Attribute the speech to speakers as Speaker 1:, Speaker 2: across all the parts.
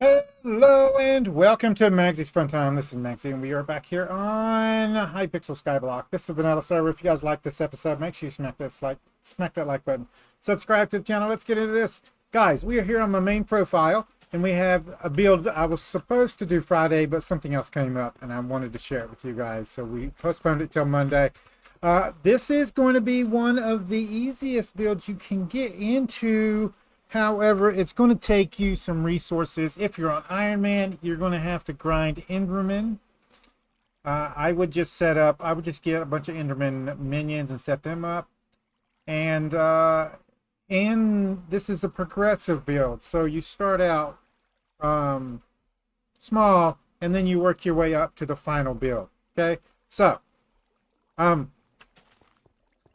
Speaker 1: Hello and welcome to Maggie's Fun Time. This is Magzie and we are back here on Hypixel Skyblock. This is a vanilla server. If you guys like this episode, make sure you smack that like button. Subscribe to the channel. Let's get into this. Guys, we are here on my main profile and we have a build that I was supposed to do Friday, but something else came up and I wanted to share it with you guys. So we postponed it till Monday. This is going to be one of the easiest builds you can get into. However, it's going to take you some resources. If you're on Iron Man, you're going to have to grind Enderman. I would just get a bunch of Enderman minions and set them up. And this is a progressive build. So you start out small and then you work your way up to the final build. Okay, so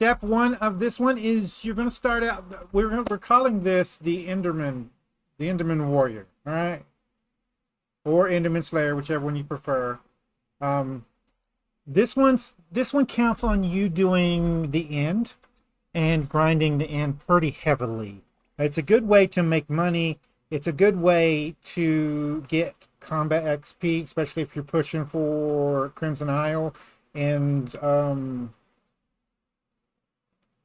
Speaker 1: step one of this one is you're going to start out. We're calling this the Enderman Warrior, all right, or Enderman Slayer, whichever one you prefer. This one counts on you doing the end and grinding the end pretty heavily. It's a good way to make money. It's a good way to get combat XP, especially if you're pushing for Crimson Isle and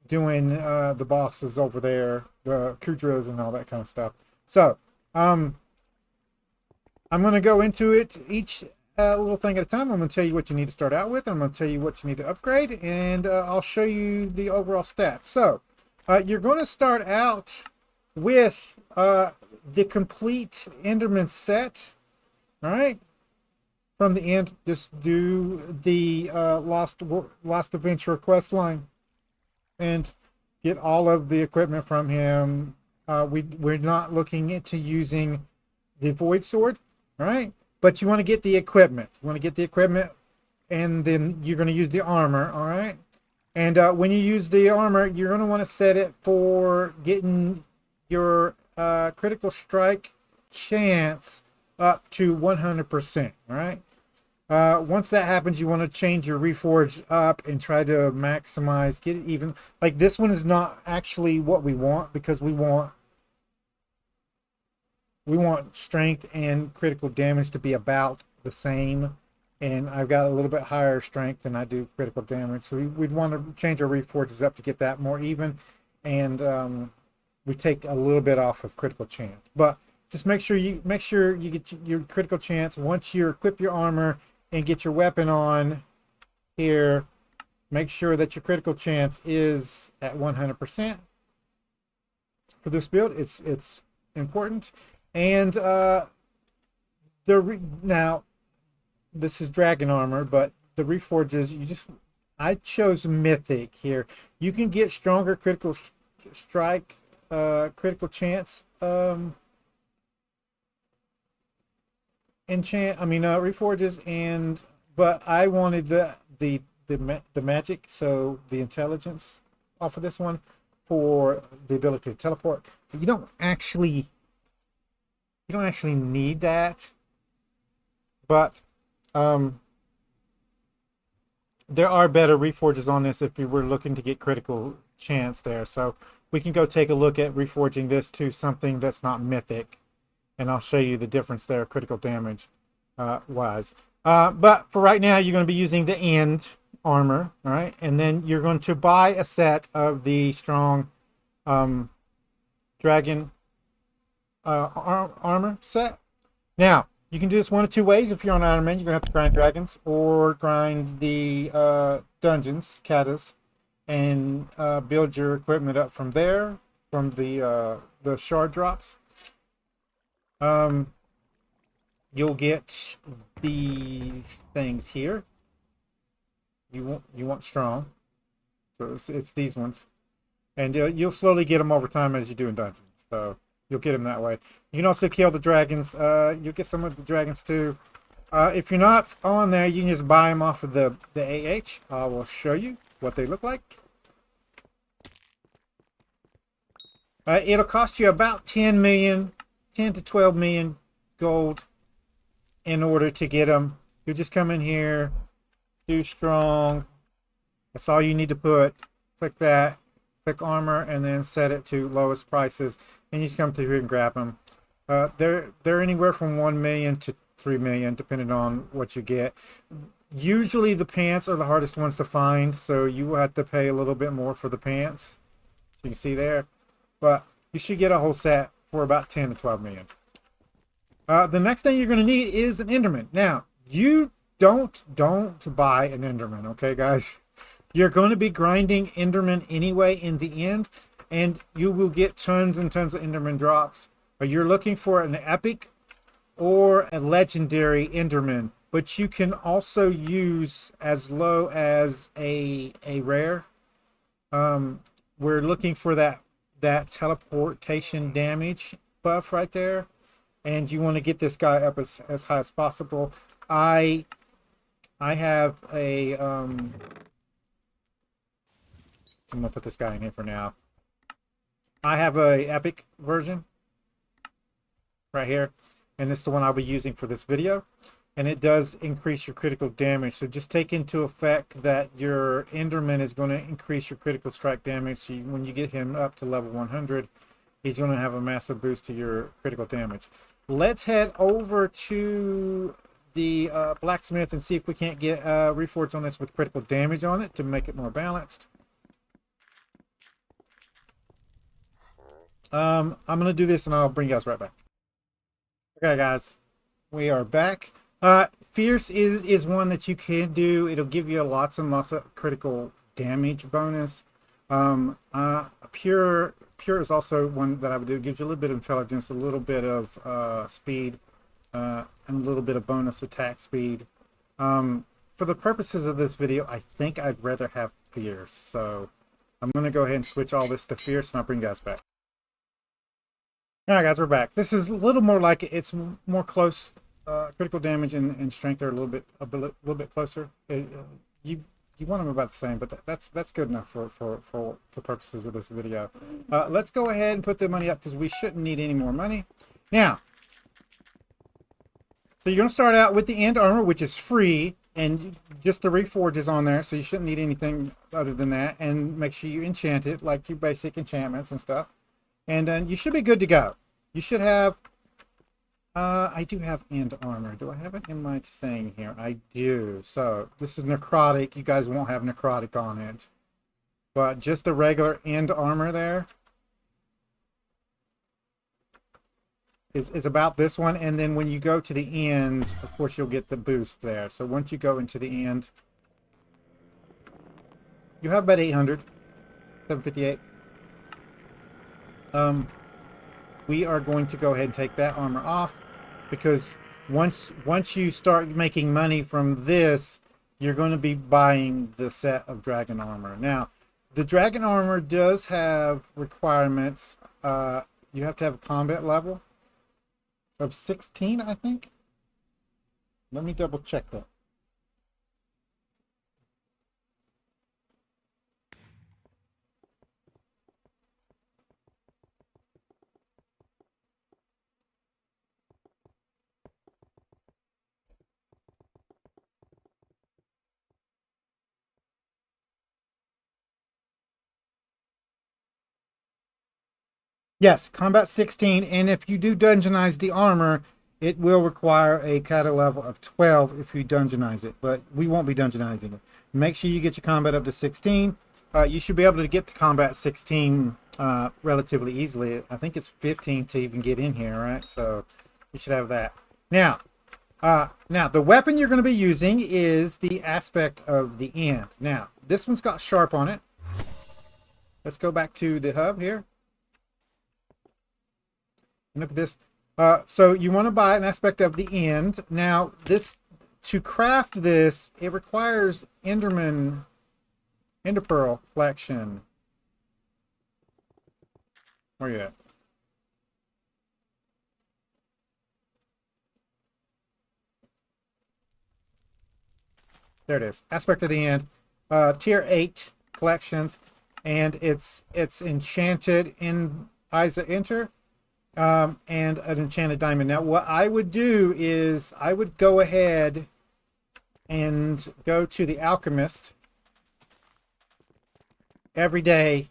Speaker 1: doing the bosses over there, the Kudras and all that kind of stuff. So I'm going to go into it each little thing at a time. I'm going to tell you what you need to start out with. I'm going to tell you what you need to upgrade, and I'll show you the overall stats. So you're going to start out with the complete Enderman set. All right, from the end, just do the Lost Adventure quest line and get all of the equipment from him. We're not looking into using the Void Sword, all right? But you want to get the equipment. You want to get the equipment, and then you're going to use the armor, all right? And when you use the armor, you're going to want to set it for getting your critical strike chance up to 100%, all right? Once that happens, you want to change your Reforge up and try to maximize, get it even. Like this one is not actually what we want, because we want strength and critical damage to be about the same. And I've got a little bit higher strength than I do critical damage. So we'd want to change our Reforges up to get that more even. And we take a little bit off of critical chance. But just make sure you get your critical chance once you equip your armor and get your weapon on here. Make sure that your critical chance is at 100% for this build. It's important. And now this is dragon armor, but the Reforges, I chose mythic here. You can get stronger critical strike, critical chance Reforges, but I wanted the magic, so the intelligence off of this one for the ability to teleport. But you don't actually need that, but there are better Reforges on this if you were looking to get critical chance there. So we can go take a look at reforging this to something that's not mythic, and I'll show you the difference there, critical damage wise. But for right now, you're going to be using the end armor, all right? And then you're going to buy a set of the strong dragon armor set. Now, you can do this one of two ways. If you're on Iron Man, you're going to have to grind dragons or grind the dungeons, katas, and build your equipment up from there, from the shard drops. You'll get these things here. You want strong, so it's these ones, and you'll slowly get them over time as you do in dungeons. So you'll get them that way. You can also kill the dragons. You'll get some of the dragons too. If you're not on there, you can just buy them off of the AH. I will show you what they look like. It'll cost you about 10 to 12 million gold in order to get them. You just come in here, do strong. That's all you need to put. Click that, click armor, and then set it to lowest prices. And you just come to here and grab them. They're anywhere from 1 million to 3 million, depending on what you get. Usually the pants are the hardest ones to find, so you will have to pay a little bit more for the pants. You can see there, but you should get a whole set for about 10 to 12 million. The next thing you're going to need is an Enderman. Now, you don't buy an Enderman, okay, guys? You're going to be grinding Enderman anyway in the end, and you will get tons and tons of Enderman drops. But you're looking for an epic or a legendary Enderman, but you can also use as low as a rare. We're looking for that teleportation damage buff right there, and you want to get this guy up as high as possible. I have a I'm gonna put this guy in here for now. I have a epic version right here, and it's the one I'll be using for this video, and it does increase your critical damage. So just take into effect that your Enderman is going to increase your critical strike damage. So when you get him up to level 100, he's going to have a massive boost to your critical damage. Let's head over to the blacksmith and see if we can't get Reforged on this with critical damage on it to make it more balanced. I'm going to do this and I'll bring you guys right back. Okay, guys, we are back. Fierce is one that you can do. It'll give you lots and lots of critical damage bonus. Pure is also one that I would do. It gives you a little bit of intelligence, a little bit of speed, and a little bit of bonus attack speed. For the purposes of this video, I think I'd rather have Fierce. So I'm going to go ahead and switch all this to Fierce, and I'll bring you guys back. Alright, guys, we're back. This is a little more like it's more close. Critical damage and strength are a little bit closer. You want them about the same, but that's good enough for purposes of this video. Let's go ahead and put the money up because we shouldn't need any more money. Now, so you're going to start out with the end armor, which is free, and just the Reforge is on there, so you shouldn't need anything other than that. And make sure you enchant it, like your basic enchantments and stuff. And then you should be good to go. You should have... I do have end armor. Do I have it in my thing here? I do. So, this is necrotic. You guys won't have necrotic on it. But just the regular end armor there is about this one. And then when you go to the end, of course, you'll get the boost there. So, once you go into the end, you have about 800. 758. We are going to go ahead and take that armor off, because once you start making money from this, you're going to be buying the set of dragon armor. Now, the dragon armor does have requirements. You have to have a combat level of 16, I think. Let me double check that. Yes, combat 16, and if you do dungeonize the armor, it will require a kata level of 12 if you dungeonize it, but we won't be dungeonizing it. Make sure you get your combat up to 16. You should be able to get to combat 16 relatively easily. I think it's 15 to even get in here, right? So you should have that. Now the weapon you're going to be using is the aspect of the end. Now, this one's got sharp on it. Let's go back to the hub here. Look at this. So you want to buy an aspect of the end. Now, to craft this, it requires Ender Pearl collection. Where are you at? There it is. Aspect of the end. Tier 8 collections, and it's enchanted in Isa Enter. And an enchanted diamond. Now, what I would do is I would go ahead and go to the alchemist every day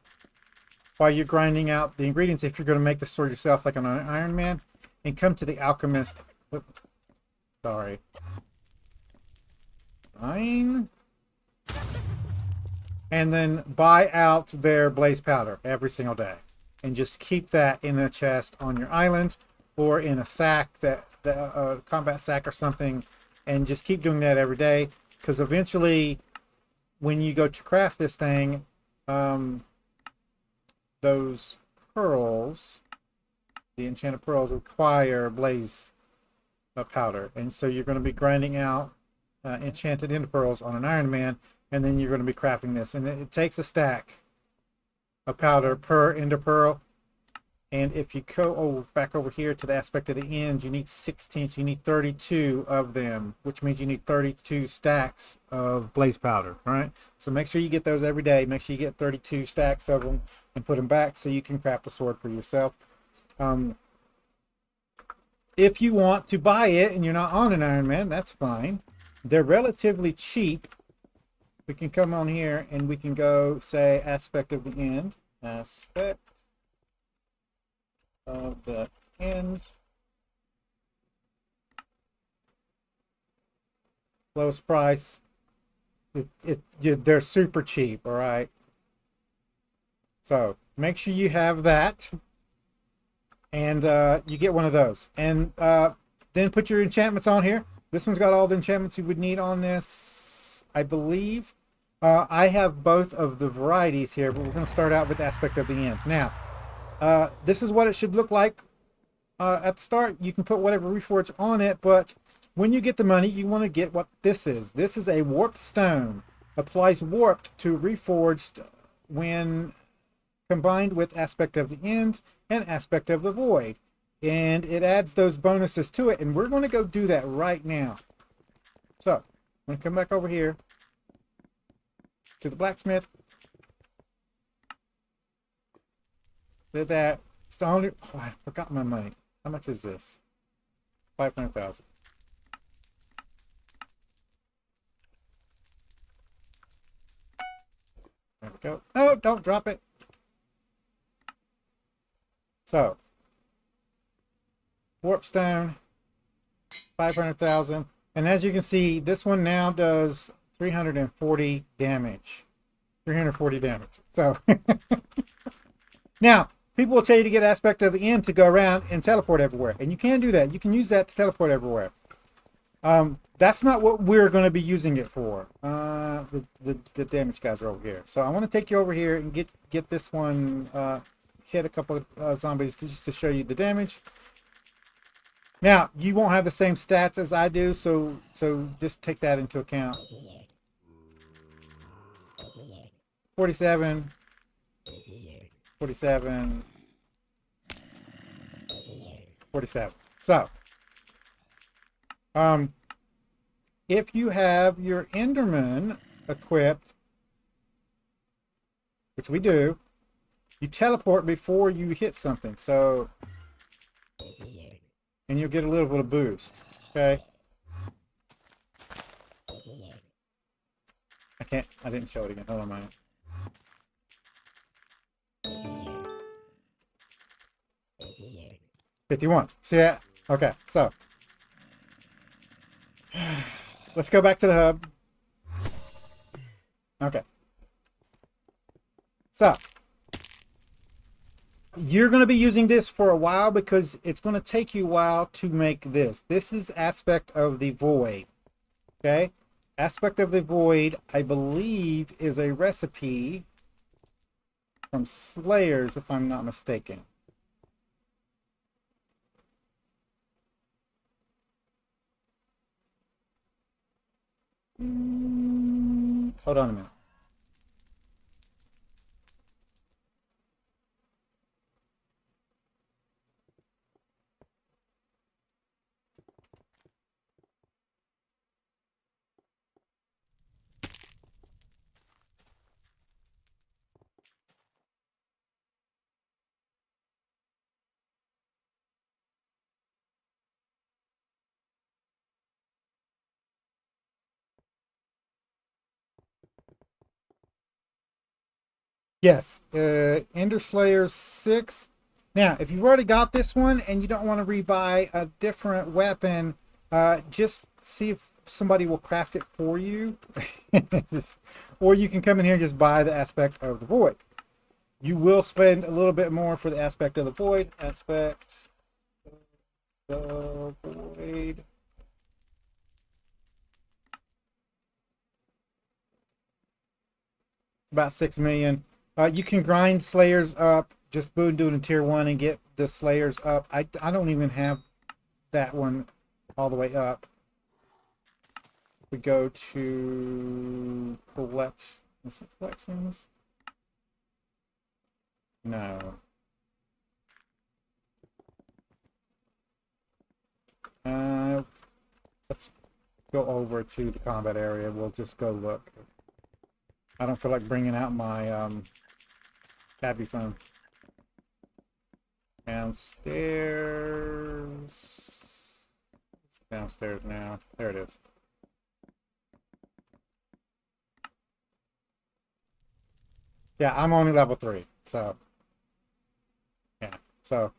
Speaker 1: while you're grinding out the ingredients. If you're going to make the sword yourself, like an Iron Man, and come to the alchemist. Sorry. Fine. And then buy out their blaze powder every single day. And just keep that in a chest on your island or in a sack, a combat sack or something. And just keep doing that every day. Because eventually, when you go to craft this thing, those pearls, the enchanted pearls, require blaze powder. And so you're going to be grinding out enchanted ender pearls on an Iron Man, and then you're going to be crafting this. And it takes a stack of powder per ender pearl. And if you go back over here to the aspect of the end, you need 16, so you need 32 of them, which means you need 32 stacks of blaze powder, all right? So make sure you get those every day. Make sure you get 32 stacks of them and put them back so you can craft a sword for yourself. If you want to buy it and you're not on an Iron Man, that's fine. They're relatively cheap. We can come on here and we can go say aspect of the end. Aspect of the end. Lowest price. They're super cheap, all right? So make sure you have that. And you get one of those. And then put your enchantments on here. This one's got all the enchantments you would need on this, I believe. I have both of the varieties here, but we're going to start out with aspect of the end. Now, this is what it should look like at the start. You can put whatever Reforge on it, but when you get the money, you want to get what this is. This is a warped stone. Applies warped to Reforged when combined with aspect of the end and aspect of the void. And it adds those bonuses to it, and we're going to go do that right now. So, I'm going to come back over here to the blacksmith. Did that. It's the only... Oh, I forgot my money. How much is this? 500,000. There we go. Oh, don't drop it. So, warp stone, 500,000. And as you can see, this one now does 340 damage. 340 damage. So, now, people will tell you to get aspect of the end to go around and teleport everywhere. And you can do that. You can use that to teleport everywhere. That's not what we're going to be using it for. The damage guys are over here. So I want to take you over here and get this one, hit a couple of zombies just to show you the damage. Now, you won't have the same stats as I do, so just take that into account. 47, 47, 47. So, if you have your Enderman equipped, which we do, you teleport before you hit something. So, and you'll get a little bit of boost. Okay. I didn't show it again. Hold on a minute. $51. See that? Okay, so let's go back to the hub. Okay. So you're going to be using this for a while because it's going to take you a while to make this. This is aspect of the void. Okay? Aspect of the void, I believe, is a recipe from Slayers, if I'm not mistaken. Hold on a minute. Yes, Ender Slayer 6 Now, if you've already got this one and you don't want to rebuy a different weapon, just see if somebody will craft it for you. Or you can come in here and just buy the aspect of the void. You will spend a little bit more for the aspect of the void. Aspect of the void. About 6 million. You can grind Slayers up. Just do it in tier 1 and get the Slayers up. I don't even have that one all the way up. We go to collect. Is it collections? No. Let's go over to the combat area. We'll just go look. I don't feel like bringing out my tabby phone. Downstairs. It's downstairs now. There it is. Yeah, I'm only level 3, so yeah. So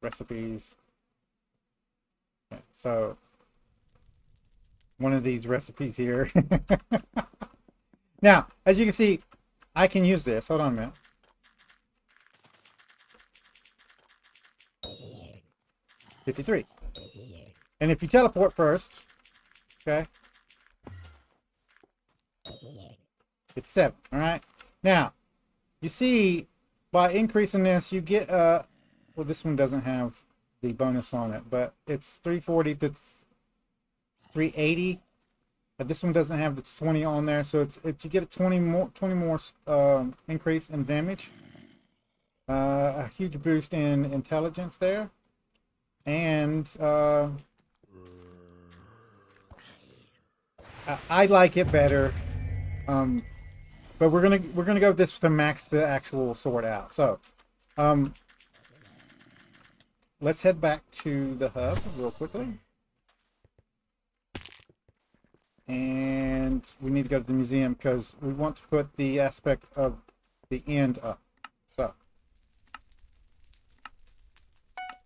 Speaker 1: recipes. Yeah, so one of these recipes here. Now, as you can see, I can use this. Hold on a minute. $53. And if you teleport first, okay, 57. All right. Now, you see, by increasing this, you get well, this one doesn't have the bonus on it, but it's 340 to 380. But this one doesn't have the 20 on there, so it's you get a 20 more increase in damage. A huge boost in intelligence there, and I like it better. But we're gonna go with this to max the actual sword out. So, let's head back to the hub real quickly, and we need to go to the museum because we want to put the aspect of the end up. So,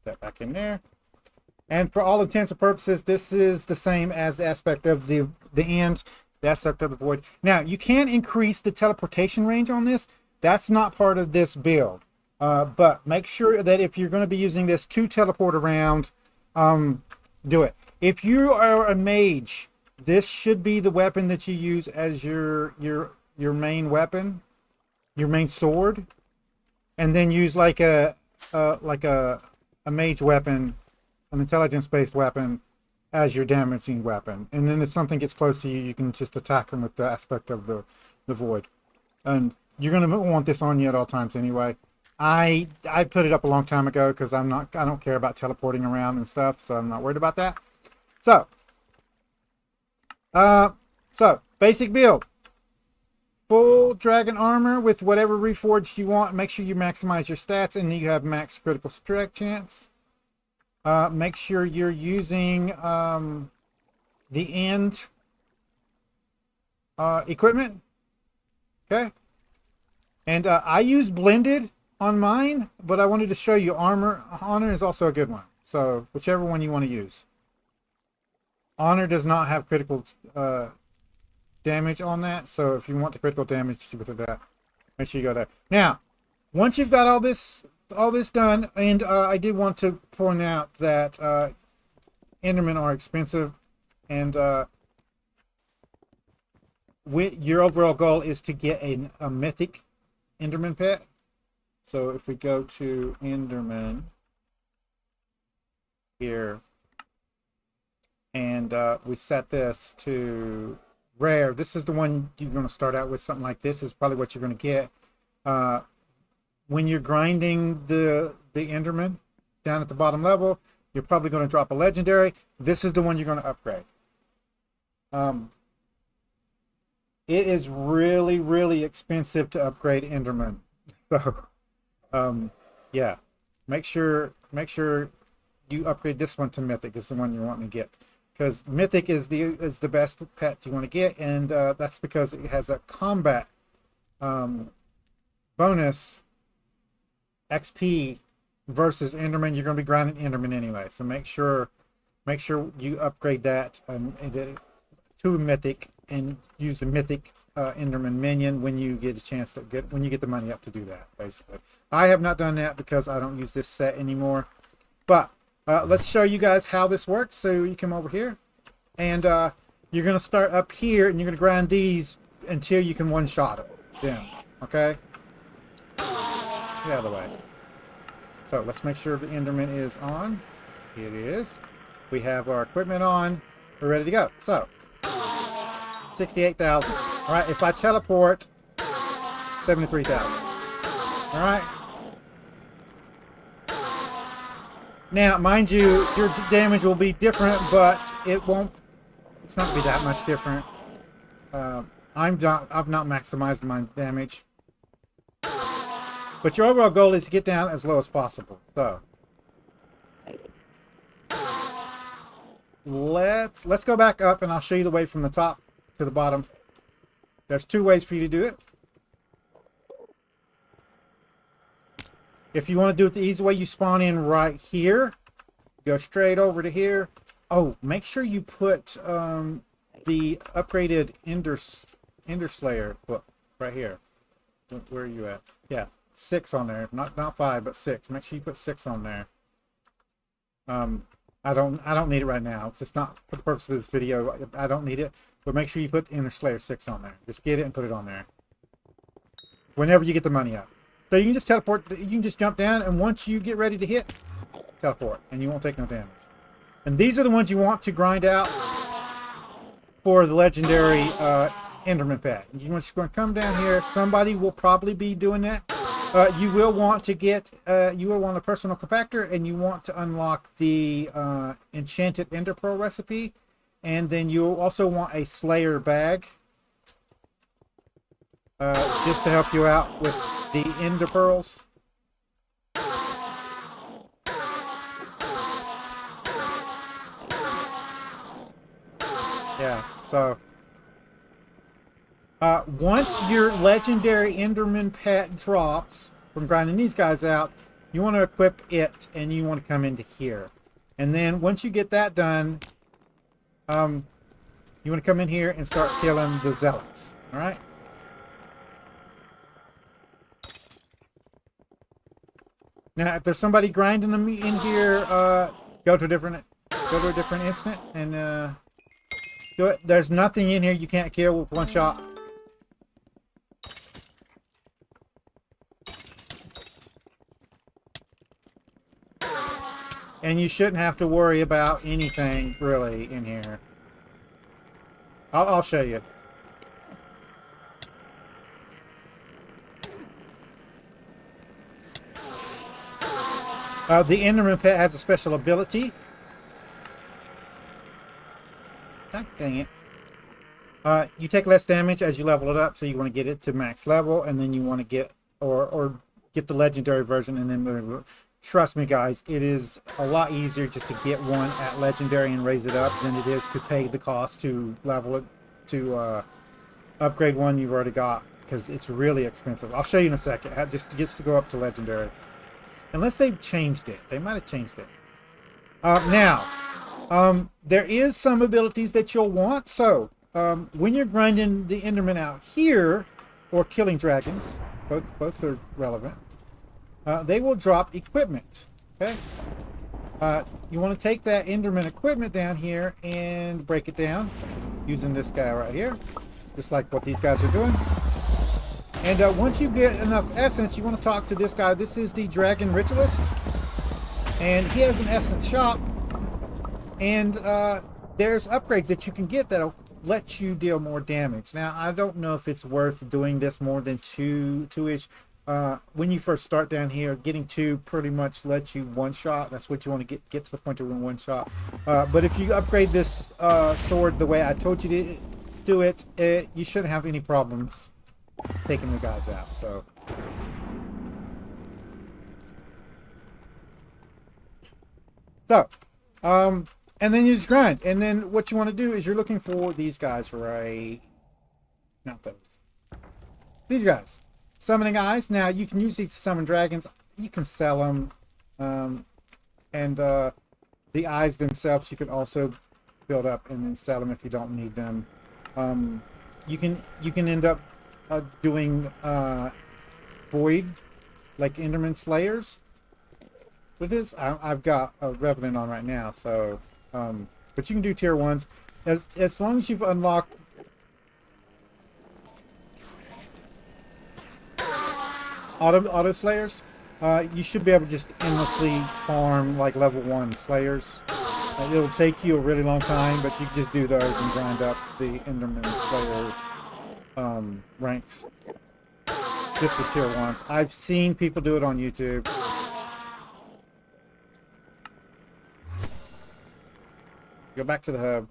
Speaker 1: that back in there, and for all intents and purposes, this is the same as the aspect of the end. The aspect of the void. Now, you can increase the teleportation range on this. That's not part of this build. But make sure that if you're going to be using this to teleport around, do it. If you are a mage, this should be the weapon that you use as your main weapon, your main sword, and then use like a mage weapon, an intelligence-based weapon, as your damaging weapon. And then if something gets close to you, you can just attack them with the aspect of the void. And you're going to want this on you at all times anyway. I put it up a long time ago because I don't care about teleporting around and stuff, so I'm not worried about that. So basic build. Full dragon armor with whatever reforged you want. Make sure you maximize your stats and you have max critical strike chance. Make sure you're using the end equipment. Okay. And I use blended on mine, but I wanted to show you honor is also a good one. So whichever one you want to use. Honor does not have critical damage on that. So if you want the critical damage with that, make sure you go there. Now, once you've got all this done, and I did want to point out that Endermen are expensive, and your overall goal is to get a mythic Enderman pet. So if we go to Enderman here, and we set this to rare, this is the one you're going to start out with. Something like this is probably what you're going to get. When you're grinding the Enderman down at the bottom level, you're probably going to drop a legendary. This is the one you're going to upgrade. It is really, really expensive to upgrade Enderman. So, yeah, make sure you upgrade this one to Mythic. Is the one you want to get, because Mythic is the best pet you want to get, and that's because it has a combat bonus XP versus Enderman, you're going to be grinding Enderman anyway. So make sure you upgrade that to Mythic and use the Mythic Enderman minion when you get a chance to when you get the money up to do that. Basically, I have not done that because I don't use this set anymore. But let's show you guys how this works. So you come over here, and you're going to start up here, and you're going to grind these until you can one-shot them. Okay. Get out of the way. So let's make sure the Enderman is on. It is. We have our equipment on. We're ready to go. So 68,000. All right. If I teleport, 73,000. All right. Now, mind you, your damage will be different, but it won't. It's not going to be that much different. I've not maximized my damage. But your overall goal is to get down as low as possible. So let's go back up, and I'll show you the way from the top to the bottom. There's two ways for you to do it. If you want to do it the easy way, you spawn in right here. Go straight over to here. Oh, make sure you put the upgraded Ender Slayer book right here. Where are you at? Yeah. 6 on there, not 5, but 6. Make sure you put 6 on there. I don't need it right now. It's just not for the purpose of this video. I don't need it, but make sure you put Ender Slayer 6 on there. Just get it and put it on there. Whenever you get the money up, so you can just teleport. You can just jump down, and once you get ready to hit, teleport, and you won't take no damage. And these are the ones you want to grind out for the legendary Enderman Pet. You want to come down here. Somebody will probably be doing that. You will want to get, you will want a personal compactor, and you want to unlock the Enchanted Ender Pearl recipe, and then you'll also want a Slayer bag, just to help you out with the Ender Pearls. Yeah, so once your legendary Enderman Pet drops from grinding these guys out, you want to equip it, and you want to come into here. And then once you get that done, you want to come in here and start killing the zealots. All right. Now, if there's somebody grinding them in here, go to a different instant and do it. There's nothing in here you can't kill with one shot. And you shouldn't have to worry about anything really in here. I'll show you. The Enderman Pet has a special ability. God dang it. You take less damage as you level it up, so you want to get it to max level, and then you want to get or get the legendary version, and then trust me guys, it is a lot easier just to get one at legendary and raise it up than it is to pay the cost to level it to upgrade one you've already got, because it's really expensive. I'll show you in a second. Just to go up to legendary. Unless they've changed it. They might have changed it. Now, there is some abilities that you'll want. So, when you're grinding the Enderman out here, or killing dragons, both are relevant, they will drop equipment. Okay? You want to take that Enderman equipment down here and break it down using this guy right here. Just like what these guys are doing. And once you get enough essence, you want to talk to this guy. This is the Dragon Ritualist. And he has an essence shop. And there's upgrades that you can get that'll let you deal more damage. Now, I don't know if it's worth doing this more than two-ish. When you first start down here, getting 2 pretty much lets you one-shot. That's what you want to get to the point of one-shot. But if you upgrade this sword the way I told you to do it, you shouldn't have any problems taking the guys out. So, and then you just grind. And then what you want to do is you're looking for these guys, right? Not those. These guys. Summoning eyes. Now, you can use these to summon dragons. you can sell them, and the eyes themselves you can also build up and then sell them if you don't need them. You can end up doing void, like Enderman Slayers. With this, I've got a Revenant on right now, so but you can do tier 1s as long as you've unlocked auto slayers. You should be able to just endlessly farm like level 1 slayers. It'll take you a really long time, but you can just do those and grind up the Enderman Slayer ranks just for tier 1s. I've seen people do it on YouTube. Go back to the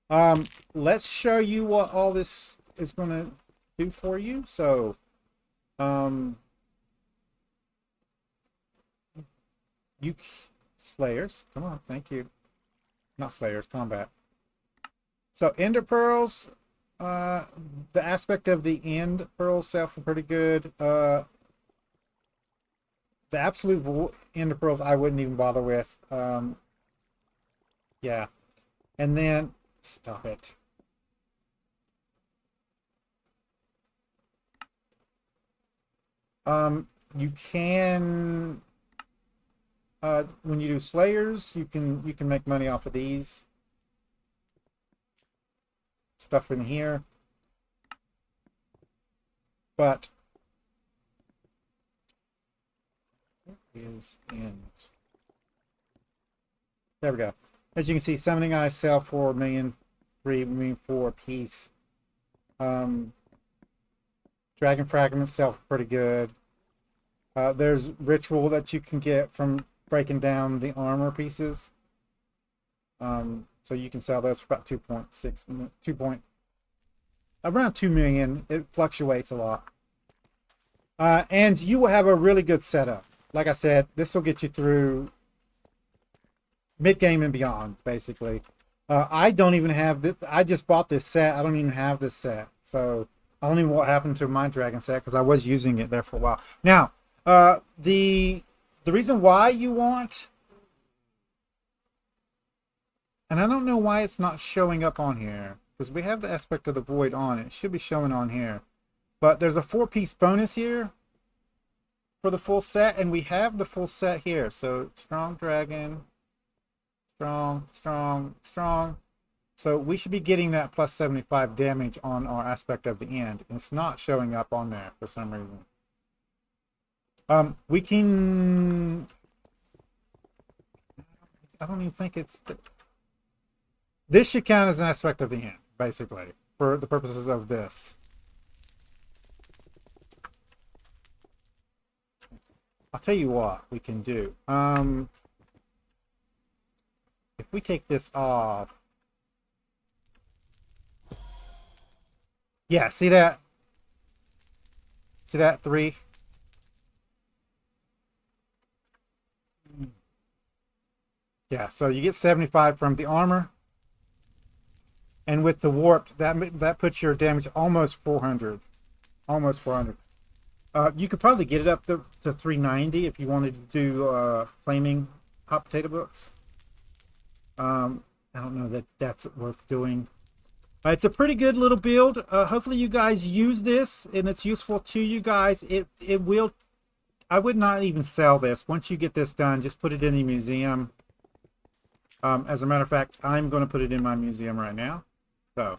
Speaker 1: hub. Let's show you what all this is going to do for you. So, you Slayers, come on, thank you. Not Slayers, combat. So Ender Pearls, the aspect of the End Pearls self are pretty good. The absolute Ender Pearls I wouldn't even bother with. Yeah, and then stop it. You can when you do Slayers, you can make money off of these stuff in here, but is End. There we go. As you can see, Summoning Eyes sell for 1,000,003, 1,000,004 a piece. Dragon Fragments sell for pretty good. There's Ritual that you can get from breaking down the armor pieces. So you can sell those for about 2.6, around 2 million. It fluctuates a lot. And you will have a really good setup. Like I said, this will get you through mid-game and beyond, basically. I don't even have this. I just bought this set. I don't even have this set. So I don't even know what happened to my dragon set because I was using it there for a while. Now, the reason why you want, and I don't know why it's not showing up on here, because we have the aspect of the void on. It should be showing on here. But there's a 4-piece bonus here for the full set, and we have the full set here. So strong dragon, strong, strong, strong. So we should be getting that plus 75 damage on our aspect of the End. It's not showing up on there for some reason. We can, I don't even think it's, this should count as an aspect of the End, basically, for the purposes of this. I'll tell you what we can do. If we take this off, yeah, see that? See that 3? Yeah, so you get 75 from the armor, and with the warped, that puts your damage almost 400, almost 400. You could probably get it up to 390 if you wanted to do flaming hot potato books. I don't know that that's worth doing. It's a pretty good little build. Hopefully you guys use this and it's useful to you guys. It will. I would not even sell this. Once you get this done, just put it in the museum. As a matter of fact, I'm going to put it in my museum right now. So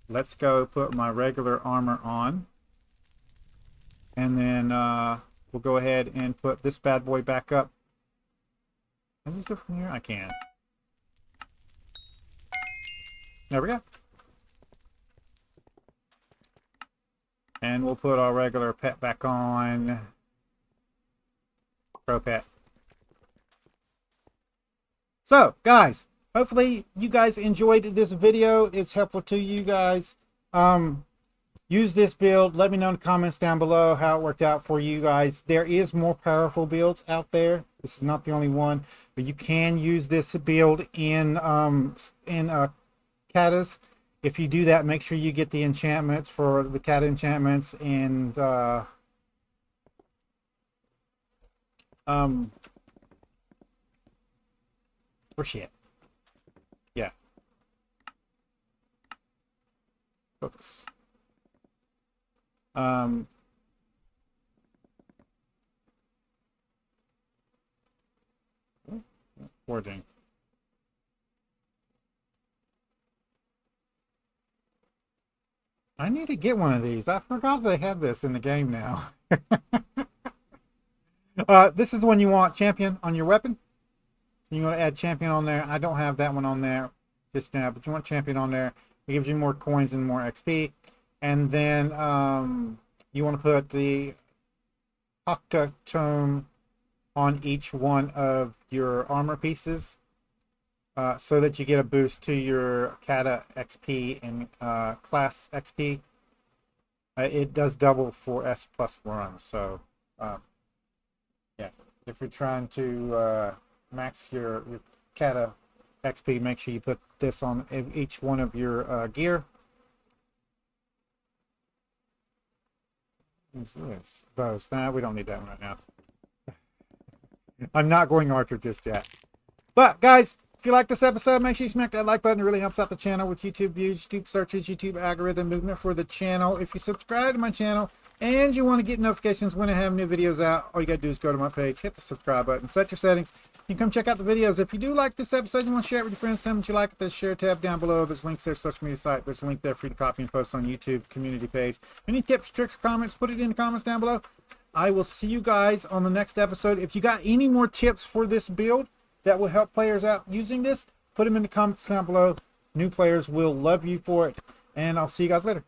Speaker 1: let's go put my regular armor on. And then we'll go ahead and put this bad boy back up. Can I just do it from here? I can. There we go. And we'll put our regular pet back on. Pro pet. So, guys, hopefully you guys enjoyed this video. It's helpful to you guys. Use this build. Let me know in the comments down below how it worked out for you guys. There is more powerful builds out there. This is not the only one, but you can use this build in katas. If you do that, make sure you get the enchantments for the kata enchantments and Where's she at? Yeah. Focus. Forging. I need to get one of these. I forgot they have this in the game now. This is the one you want champion on your weapon. You want to add champion on there. I don't have that one on there just now, but you want champion on there. It gives you more coins and more XP. And then you want to put the octatome on each one of your armor pieces so that you get a boost to your kata XP and class XP. It does double for S+ runs. So yeah, if you're trying to max your kata XP, make sure you put this on each one of your gear. What's this? Bows. Nah, we don't need that one right now. I'm not going archer just yet. But guys, if you like this episode, make sure you smack that like button. It really helps out the channel with YouTube views, YouTube searches, YouTube algorithm movement for the channel. If you subscribe to my channel and you want to get notifications when I have new videos out, all you got to do is go to my page, hit the subscribe button, set your settings. You can come check out the videos. If you do like this episode, you want to share it with your friends, tell them that you like it, there's a share tab down below. There's links there, social media site. There's a link there for you to copy and post on YouTube community page. Any tips, tricks, comments, put it in the comments down below. I will see you guys on the next episode. If you got any more tips for this build that will help players out using this, put them in the comments down below. New players will love you for it. And I'll see you guys later.